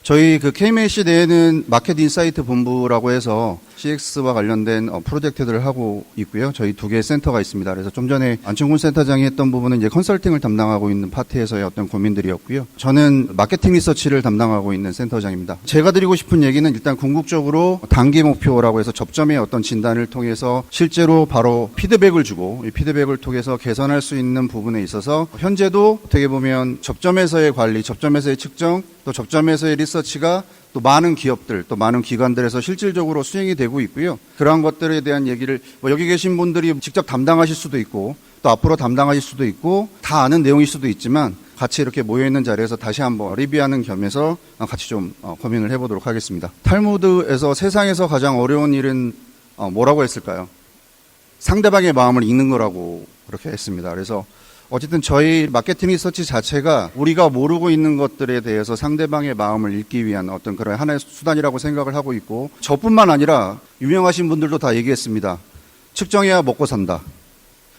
저희 그 KMAC 내에는 마켓 인사이트 본부라고 해서 CX와 관련된 프로젝트들을 하고 있고요. 저희 2개의 센터가 있습니다. 그래서 좀 전에 안충근 센터장이 했던 부분은 이제 컨설팅을 담당하고 있는 파트에서의 어떤 고민들이었고요. 저는 마케팅 리서치를 담당하고 있는 센터장입니다. 제가 드리고 싶은 얘기는 일단 궁극적으로 단기 목표라고 해서 접점의 어떤 진단을 통해서 실제로 바로 피드백을 주고 이 피드백을 통해서 개선할 수 있는 부분에 있어서 현재도 어떻게 보면 접점에서의 관리, 접점에서의 측정, 또 접점에서의 리서치가 또 많은 기업들, 또 많은 기관들에서 실질적으로 수행이 되고 있고요. 그러한 것들에 대한 얘기를 여기 계신 분들이 직접 담당하실 수도 있고 또 앞으로 담당하실 수도 있고 다 아는 내용일 수도 있지만 같이 이렇게 모여있는 자리에서 다시 한번 리뷰하는 겸해서 같이 좀 고민을 해보도록 하겠습니다. 탈무드에서 세상에서 가장 어려운 일은 뭐라고 했을까요? 상대방의 마음을 읽는 거라고 그렇게 했습니다. 그래서 어쨌든 저희 마케팅 리서치 자체가 우리가 모르고 있는 것들에 대해서 상대방의 마음을 읽기 위한 어떤 그런 하나의 수단이라고 생각을 하고 있고, 저뿐만 아니라 유명하신 분들도 다 얘기했습니다. 측정해야 먹고 산다.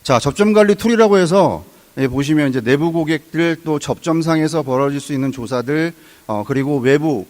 자, 접점 관리 툴이라고 해서 보시면 이제 내부 고객들 또 접점상에서 벌어질 수 있는 조사들, 그리고 외부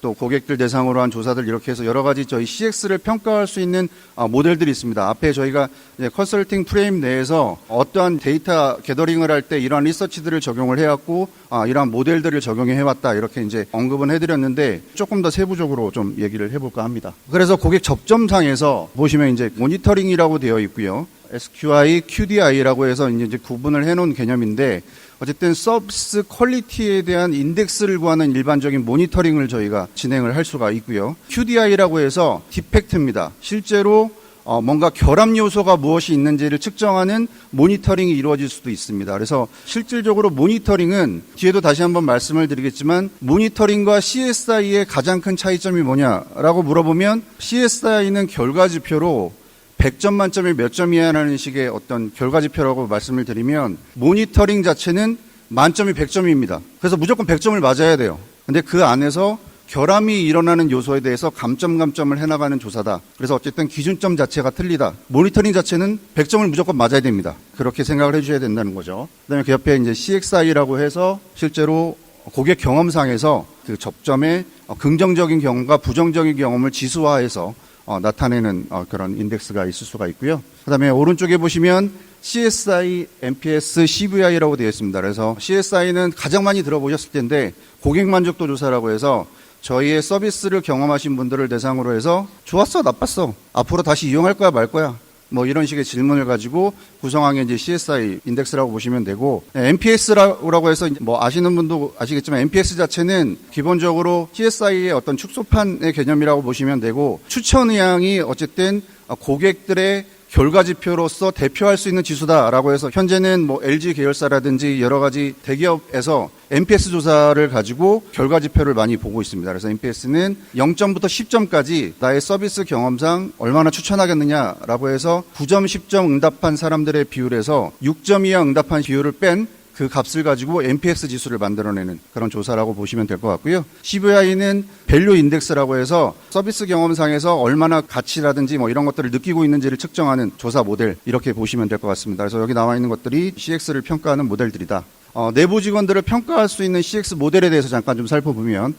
또 고객들 대상으로 한 조사들 이렇게 해서 여러 가지 저희 CX를 평가할 수 있는 모델들이 있습니다. 앞에 저희가 컨설팅 프레임 내에서 어떠한 데이터 게더링을 할 때 이러한 리서치들을 적용을 해왔고 이러한 모델들을 적용해 해왔다 이렇게 이제 언급은 해드렸는데 조금 더 세부적으로 좀 얘기를 해볼까 합니다. 그래서 고객 접점상에서 보시면 이제 모니터링이라고 되어 있고요. SQI, QDI라고 해서 이제 구분을 해놓은 개념인데 어쨌든 서비스 퀄리티에 대한 인덱스를 구하는 일반적인 모니터링을 저희가 진행을 할 수가 있고요. QDI라고 해서 디펙트입니다. 실제로 뭔가 결함 요소가 무엇이 있는지를 측정하는 모니터링이 이루어질 수도 있습니다. 그래서 실질적으로 모니터링은 뒤에도 다시 한번 말씀을 드리겠지만 모니터링과 CSI의 가장 큰 차이점이 뭐냐라고 물어보면 CSI는 결과지표로 100점 만점에 몇 점이야라는 식의 어떤 결과지표라고 말씀을 드리면 모니터링 자체는 만점이 100점입니다. 그래서 무조건 100점을 맞아야 돼요. 근데 그 안에서 결함이 일어나는 요소에 대해서 감점을 해나가는 조사다. 그래서 어쨌든 기준점 자체가 틀리다. 모니터링 자체는 100점을 무조건 맞아야 됩니다. 그렇게 생각을 해주셔야 된다는 거죠. 그다음에 그 옆에 이제 CXI라고 해서 실제로 고객 경험상에서 그 접점의 긍정적인 경험과 부정적인 경험을 지수화해서 나타내는 그런 인덱스가 있을 수가 있고요. 그다음에 오른쪽에 보시면 CSI, NPS, CVI라고 되어 있습니다. 그래서 CSI는 가장 많이 들어보셨을 텐데 고객 만족도 조사라고 해서 저희의 서비스를 경험하신 분들을 대상으로 해서 좋았어, 나빴어, 앞으로 다시 이용할 거야, 말 거야, 뭐 이런 식의 질문을 가지고 구성한 게 이제 CSI 인덱스라고 보시면 되고, NPS라고 해서 뭐 아시는 분도 아시겠지만 NPS 자체는 기본적으로 CSI의 어떤 축소판의 개념이라고 보시면 되고, 추천 의향이 어쨌든 고객들의 결과지표로서 대표할 수 있는 지수다라고 해서 현재는 뭐 LG 계열사라든지 여러 가지 대기업에서 NPS 조사를 가지고 결과지표를 많이 보고 있습니다. 그래서 NPS는 0점부터 10점까지 나의 서비스 경험상 얼마나 추천하겠느냐라고 해서 9점, 10점 응답한 사람들의 비율에서 6점 이하 응답한 비율을 뺀 그 값을 가지고 NPS 지수를 만들어내는 그런 조사라고 보시면 될 것 같고요. CVI는 밸류 인덱스라고 해서 서비스 경험상에서 얼마나 가치라든지 뭐 이런 것들을 느끼고 있는지를 측정하는 조사 모델, 이렇게 보시면 될 것 같습니다. 그래서 여기 나와 있는 것들이 CX를 평가하는 모델들이다. 내부 직원들을 평가할 수 있는 CX 모델에 대해서 잠깐 좀 살펴보면,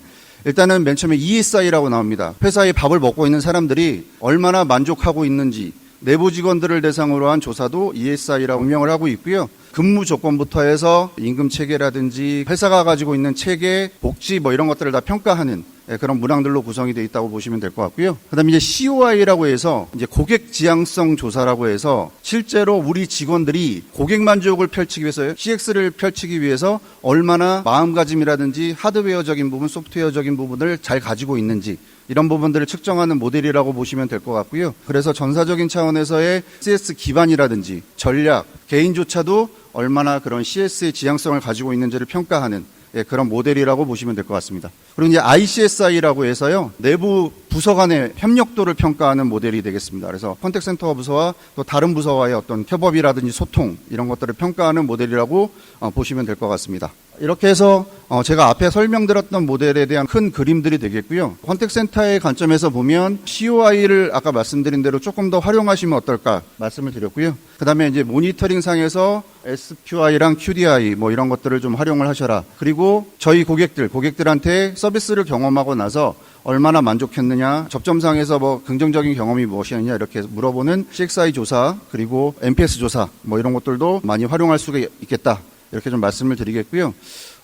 일단은 맨 처음에 ESI라고 나옵니다. 회사의 밥을 먹고 있는 사람들이 얼마나 만족하고 있는지 내부 직원들을 대상으로 한 조사도 ESI라고 명명을 하고 있고요. 근무 조건부터 해서 임금 체계라든지 회사가 가지고 있는 체계, 복지 뭐 이런 것들을 다 평가하는 그런 문항들로 구성이 되어 있다고 보시면 될 것 같고요. 그다음에 이제 COI라고 해서 이제 고객 지향성 조사라고 해서 실제로 우리 직원들이 고객 만족을 펼치기 위해서 CX를 펼치기 위해서 얼마나 마음가짐이라든지 하드웨어적인 부분, 소프트웨어적인 부분을 잘 가지고 있는지 이런 부분들을 측정하는 모델이라고 보시면 될 것 같고요. 그래서 전사적인 차원에서의 CS 기반이라든지 전략, 개인조차도 얼마나 그런 CS의 지향성을 가지고 있는지를 평가하는 그런 모델이라고 보시면 될 것 같습니다. 그리고 이제 ICSI라고 해서요, 내부 부서 간의 협력도를 평가하는 모델이 되겠습니다. 그래서 컨택센터 부서와 또 다른 부서와의 어떤 협업이라든지 소통 이런 것들을 평가하는 모델이라고 보시면 될 것 같습니다. 이렇게 해서 제가 앞에 설명드렸던 모델에 대한 큰 그림들이 되겠고요. 컨택센터의 관점에서 보면 COI를 아까 말씀드린 대로 조금 더 활용하시면 어떨까 말씀을 드렸고요. 그 다음에 이제 모니터링 상에서 SQI랑 QDI 뭐 이런 것들을 좀 활용을 하셔라. 그리고 저희 고객들한테 서비스를 경험하고 나서 얼마나 만족했느냐, 접점상에서 뭐 긍정적인 경험이 무엇이었느냐 이렇게 물어보는 CXI 조사, 그리고 NPS 조사 뭐 이런 것들도 많이 활용할 수가 있겠다. 이렇게 좀 말씀을 드리겠고요.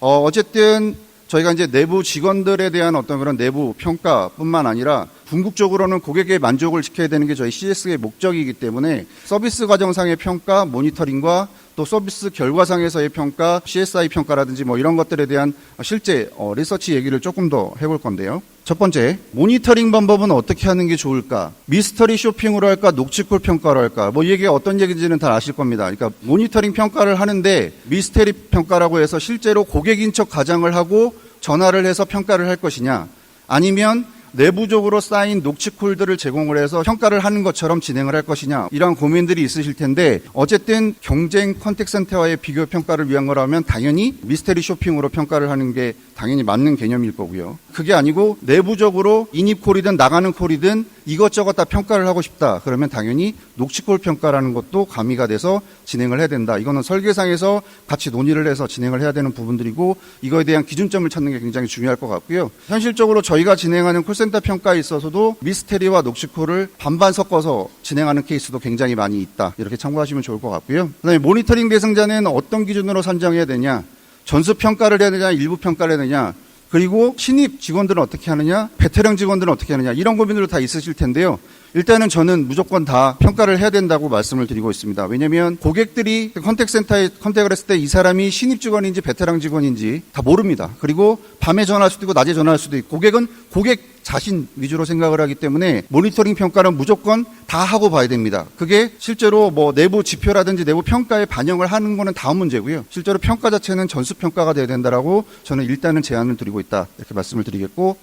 어쨌든 저희가 이제 내부 직원들에 대한 어떤 그런 내부 평가뿐만 아니라 궁극적으로는 고객의 만족을 지켜야 되는 게 저희 CS의 목적이기 때문에 서비스 과정상의 평가, 모니터링과 또 서비스 결과상에서의 평가, CSI 평가라든지 뭐 이런 것들에 대한 실제 리서치 얘기를 조금 더 해볼 건데요. 첫 번째, 모니터링 방법은 어떻게 하는 게 좋을까? 미스터리 쇼핑으로 할까? 녹취콜 평가로 할까? 뭐 이게 어떤 얘기인지는 다 아실 겁니다. 그러니까 모니터링 평가를 하는데 미스터리 평가라고 해서 실제로 고객인 척 가장을 하고 전화를 해서 평가를 할 것이냐? 아니면 내부적으로 쌓인 녹취콜들을 제공을 해서 평가를 하는 것처럼 진행을 할 것이냐, 이러한 고민들이 있으실 텐데 어쨌든 경쟁 컨택센터와의 비교 평가를 위한 거라면 당연히 미스터리 쇼핑으로 평가를 하는 게 당연히 맞는 개념일 거고요. 그게 아니고 내부적으로 인입콜이든 나가는 콜이든 이것저것 다 평가를 하고 싶다. 그러면 당연히 녹취콜 평가라는 것도 가미가 돼서 진행을 해야 된다. 이거는 설계상에서 같이 논의를 해서 진행을 해야 되는 부분들이고 이거에 대한 기준점을 찾는 게 굉장히 중요할 것 같고요. 현실적으로 저희가 진행하는 콜센터 평가에 있어서도 미스테리와 녹취콜을 반반 섞어서 진행하는 케이스도 굉장히 많이 있다. 이렇게 참고하시면 좋을 것 같고요. 그다음에 모니터링 대상자는 어떤 기준으로 선정해야 되냐? 전수 평가를 해야 되냐? 일부 평가를 해야 되냐? 그리고 신입 직원들은 어떻게 하느냐, 베테랑 직원들은 어떻게 하느냐, 이런 고민들도 다 있으실 텐데요. 일단은 저는 무조건 다 평가를 해야 된다고 말씀을 드리고 있습니다. 왜냐하면 고객들이 컨택센터에 컨택을 했을 때 이 사람이 신입 직원인지 베테랑 직원인지 다 모릅니다. 그리고 밤에 전화할 수도 있고 낮에 전화할 수도 있고 고객은 고객 자신 위주로 생각을 하기 때문에 모니터링 평가는 무조건 다 하고 봐야 됩니다. 그게 실제로 뭐 내부 지표라든지 내부 평가에 반영을 하는 거는 다음 문제고요. 실제로 평가 자체는 전수 평가가 돼야 된다라고 저는 일단은 제안을 드리고 있다. 이렇게 말씀을 드리겠고,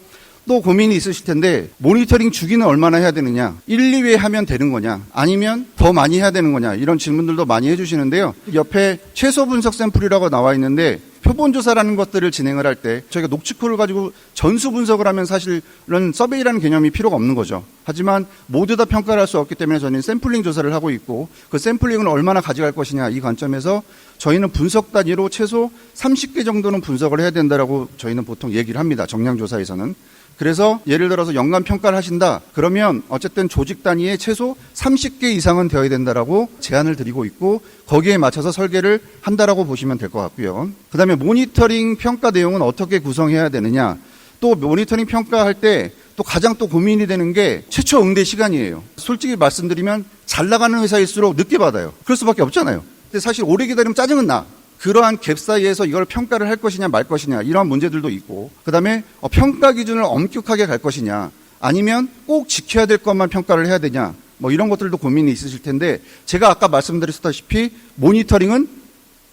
또 고민이 있으실 텐데 모니터링 주기는 얼마나 해야 되느냐, 1, 2회 하면 되는 거냐, 아니면 더 많이 해야 되는 거냐, 이런 질문들도 많이 해주시는데요. 옆에 최소 분석 샘플이라고 나와 있는데 표본 조사라는 것들을 진행을 할 때 저희가 녹취콜을 가지고 전수 분석을 하면 사실은 서베이라는 개념이 필요가 없는 거죠. 하지만 모두 다 평가를 할 수 없기 때문에 저희는 샘플링 조사를 하고 있고 그 샘플링을 얼마나 가져갈 것이냐, 이 관점에서 저희는 분석 단위로 최소 30개 정도는 분석을 해야 된다라고 저희는 보통 얘기를 합니다. 정량조사에서는. 그래서 예를 들어서 연간 평가를 하신다. 그러면 어쨌든 조직 단위에 최소 30개 이상은 되어야 된다라고 제안을 드리고 있고 거기에 맞춰서 설계를 한다라고 보시면 될 것 같고요. 그다음에 모니터링 평가 내용은 어떻게 구성해야 되느냐. 또 모니터링 평가할 때 또 가장 또 고민이 되는 게 최초 응대 시간이에요. 솔직히 말씀드리면 잘 나가는 회사일수록 늦게 받아요. 그럴 수밖에 없잖아요. 근데 사실 오래 기다리면 짜증은 나. 그러한 갭 사이에서 이걸 평가를 할 것이냐 말 것이냐 이러한 문제들도 있고, 그다음에 평가 기준을 엄격하게 갈 것이냐 아니면 꼭 지켜야 될 것만 평가를 해야 되냐, 뭐 이런 것들도 고민이 있으실 텐데 제가 아까 말씀드렸다시피 모니터링은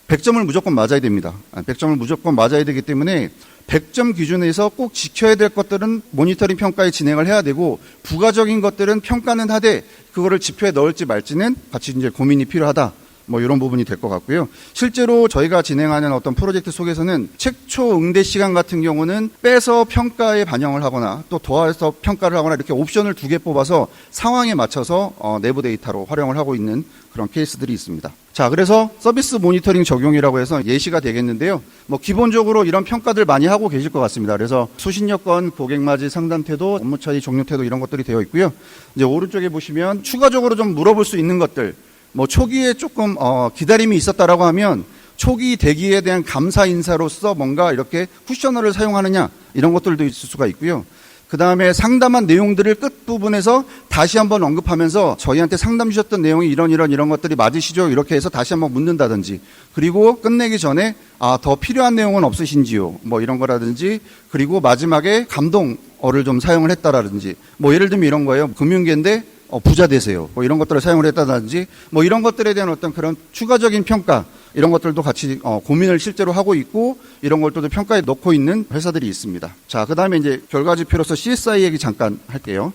100점을 무조건 맞아야 됩니다. 100점을 무조건 맞아야 되기 때문에 100점 기준에서 꼭 지켜야 될 것들은 모니터링 평가에 진행을 해야 되고 부가적인 것들은 평가는 하되 그거를 지표에 넣을지 말지는 같이 이제 고민이 필요하다. 뭐 이런 부분이 될 것 같고요. 실제로 저희가 진행하는 어떤 프로젝트 속에서는 최초 응대 시간 같은 경우는 빼서 평가에 반영을 하거나 또 더해서 평가를 하거나 이렇게 옵션을 2개 뽑아서 상황에 맞춰서 내부 데이터로 활용을 하고 있는 그런 케이스들이 있습니다. 자, 그래서 서비스 모니터링 적용이라고 해서 예시가 되겠는데요. 뭐 기본적으로 이런 평가들 많이 하고 계실 것 같습니다. 그래서 수신여 건, 고객맞이 상담 태도, 업무 처리 종료 태도 이런 것들이 되어 있고요. 이제 오른쪽에 보시면 추가적으로 좀 물어볼 수 있는 것들, 뭐 초기에 조금 기다림이 있었다라고 하면 초기 대기에 대한 감사 인사로서 뭔가 이렇게 쿠셔너를 사용하느냐, 이런 것들도 있을 수가 있고요. 그 다음에 상담한 내용들을 끝부분에서 다시 한번 언급하면서 저희한테 상담 주셨던 내용이 이런 것들이 맞으시죠? 이렇게 해서 다시 한번 묻는다든지, 그리고 끝내기 전에 더 필요한 내용은 없으신지요? 뭐 이런 거라든지, 그리고 마지막에 감동어를 좀 사용을 했다라든지, 뭐 예를 들면 이런 거예요. 금융계인데 부자 되세요. 뭐 이런 것들을 사용을 했다든지, 뭐 이런 것들에 대한 어떤 그런 추가적인 평가, 이런 것들도 같이 고민을 실제로 하고 있고 이런 것들도 평가에 넣고 있는 회사들이 있습니다. 자, 그 다음에 이제 결과지표로서 CSI 얘기 잠깐 할게요.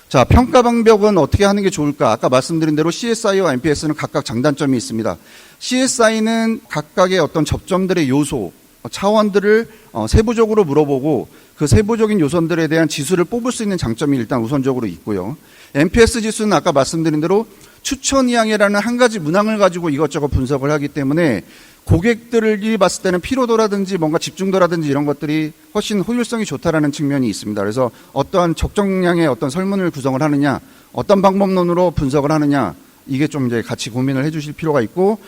자, 평가 방법은 어떻게 하는 게 좋을까? 아까 말씀드린 대로 CSI와 NPS는 각각 장단점이 있습니다. CSI는 각각의 어떤 접점들의 요소, 차원들을 세부적으로 물어보고 그 세부적인 요소들에 대한 지수를 뽑을 수 있는 장점이 일단 우선적으로 있고요. NPS 지수는 아까 말씀드린 대로 추천 이항이라는 한 가지 문항을 가지고 이것저것 분석을 하기 때문에 고객들이 봤을 때는 피로도라든지 뭔가 집중도라든지 이런 것들이 훨씬 효율성이 좋다라는 측면이 있습니다. 그래서 어떠한 적정량의 어떤 설문을 구성을 하느냐, 어떤 방법론으로 분석을 하느냐, 이게 좀 이제 같이 고민을 해주실 필요가 있고,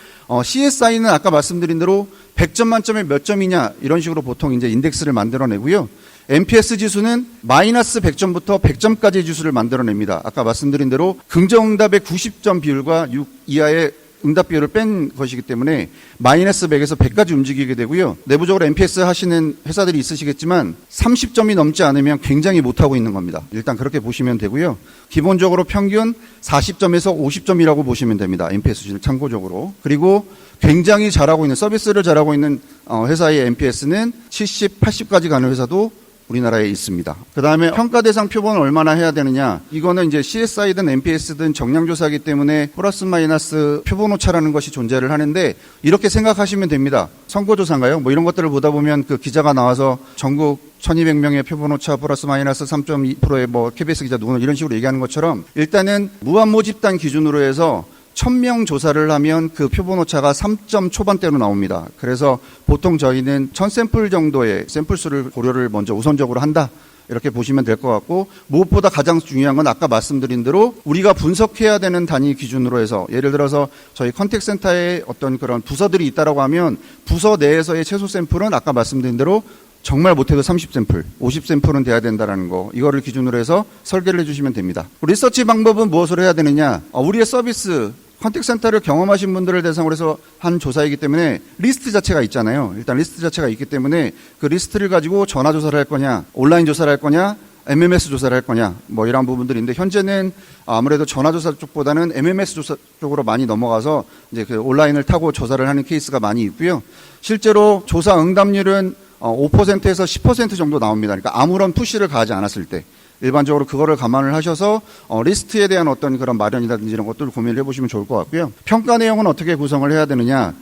CSI는 아까 말씀드린 대로 100점 만점에 몇 점이냐 이런 식으로 보통 이제 인덱스를 만들어내고요. NPS 지수는 마이너스 100점부터 100점까지의 지수를 만들어냅니다. 아까 말씀드린 대로 긍정응답의 90점 비율과 6 이하의 응답 비율을 뺀 것이기 때문에 마이너스 100에서 100까지 움직이게 되고요. 내부적으로 NPS 하시는 회사들이 있으시겠지만 30점이 넘지 않으면 굉장히 못하고 있는 겁니다. 일단 그렇게 보시면 되고요. 기본적으로 평균 40점에서 50점이라고 보시면 됩니다. NPS 지수를 참고적으로. 그리고 굉장히 잘하고 있는, 서비스를 잘하고 있는 회사의 NPS는 70, 80까지 가는 회사도 우리나라에 있습니다. 그 다음에 평가 대상 표본을 얼마나 해야 되느냐. 이거는 이제 CSI든 NPS든 정량조사이기 때문에 플러스 마이너스 표본 오차라는 것이 존재를 하는데 이렇게 생각하시면 됩니다. 선거조사인가요? 뭐 이런 것들을 보다 보면 그 기자가 나와서 전국 1200명의 표본 오차 플러스 마이너스 3.2%의 뭐 KBS 기자 누구는 이런 식으로 얘기하는 것처럼 일단은 무한 모집단 기준으로 해서 1000명 조사를 하면 그 표본 오차가 3점 초반대로 나옵니다. 그래서 보통 저희는 1000샘플 정도의 샘플 수를 고려를 먼저 우선적으로 한다. 이렇게 보시면 될 것 같고, 무엇보다 가장 중요한 건 아까 말씀드린 대로 우리가 분석해야 되는 단위 기준으로 해서, 예를 들어서 저희 컨택센터에 어떤 그런 부서들이 있다라고 하면 부서 내에서의 최소 샘플은 아까 말씀드린 대로 정말 못해도 30샘플, 50샘플은 돼야 된다는 거, 이거를 기준으로 해서 설계를 해주시면 됩니다. 리서치 방법은 무엇을 해야 되느냐? 우리의 서비스, 컨택센터를 경험하신 분들을 대상으로 해서 한 조사이기 때문에 리스트 자체가 있잖아요. 일단 리스트 자체가 있기 때문에 그 리스트를 가지고 전화 조사를 할 거냐, 온라인 조사를 할 거냐, MMS 조사를 할 거냐, 뭐 이런 부분들인데 현재는 아무래도 전화 조사 쪽보다는 MMS 조사 쪽으로 많이 넘어가서 이제 그 온라인을 타고 조사를 하는 케이스가 많이 있고요. 실제로 조사 응답률은 5%에서 10% 정도 나옵니다. 그러니까 아무런 푸시를 가하지 않았을 때. 일반적으로 그거를 감안을 하셔서 리스트에 대한 어떤 그런 마련이라든지 이런 것들을 고민을 해보시면 좋을 것 같고요. 평가 내용은 어떻게 구성을 해야 되느냐.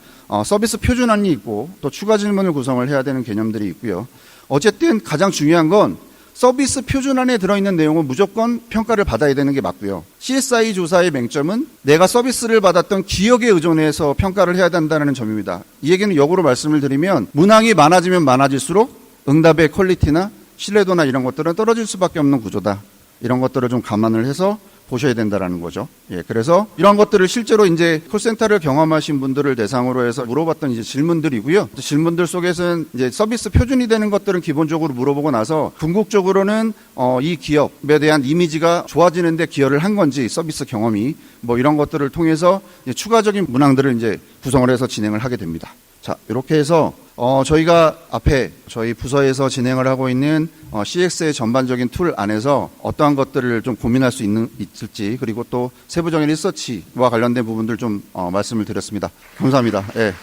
서비스 표준안이 있고 또 추가 질문을 구성을 해야 되는 개념들이 있고요. 어쨌든 가장 중요한 건 서비스 표준안에 들어있는 내용은 무조건 평가를 받아야 되는 게 맞고요. CSI 조사의 맹점은 내가 서비스를 받았던 기억에 의존해서 평가를 해야 된다는 점입니다. 이 얘기는 역으로 말씀을 드리면 문항이 많아지면 많아질수록 응답의 퀄리티나 신뢰도나 이런 것들은 떨어질 수밖에 없는 구조다. 이런 것들을 좀 감안을 해서 보셔야 된다라는 거죠. 예, 그래서 이런 것들을 실제로 이제 콜센터를 경험하신 분들을 대상으로 해서 물어봤던 이제 질문들이고요. 질문들 속에서는 이제 서비스 표준이 되는 것들은 기본적으로 물어보고 나서 궁극적으로는 이 기업에 대한 이미지가 좋아지는데 기여를 한 건지 서비스 경험이 뭐 이런 것들을 통해서 이제 추가적인 문항들을 이제 구성을 해서 진행을 하게 됩니다. 자, 이렇게 해서 저희가 앞에 저희 부서에서 진행을 하고 있는 CX의 전반적인 툴 안에서 어떠한 것들을 좀 고민할 수 있을지, 그리고 또 세부적인 리서치와 관련된 부분들 좀 말씀을 드렸습니다. 감사합니다. 예.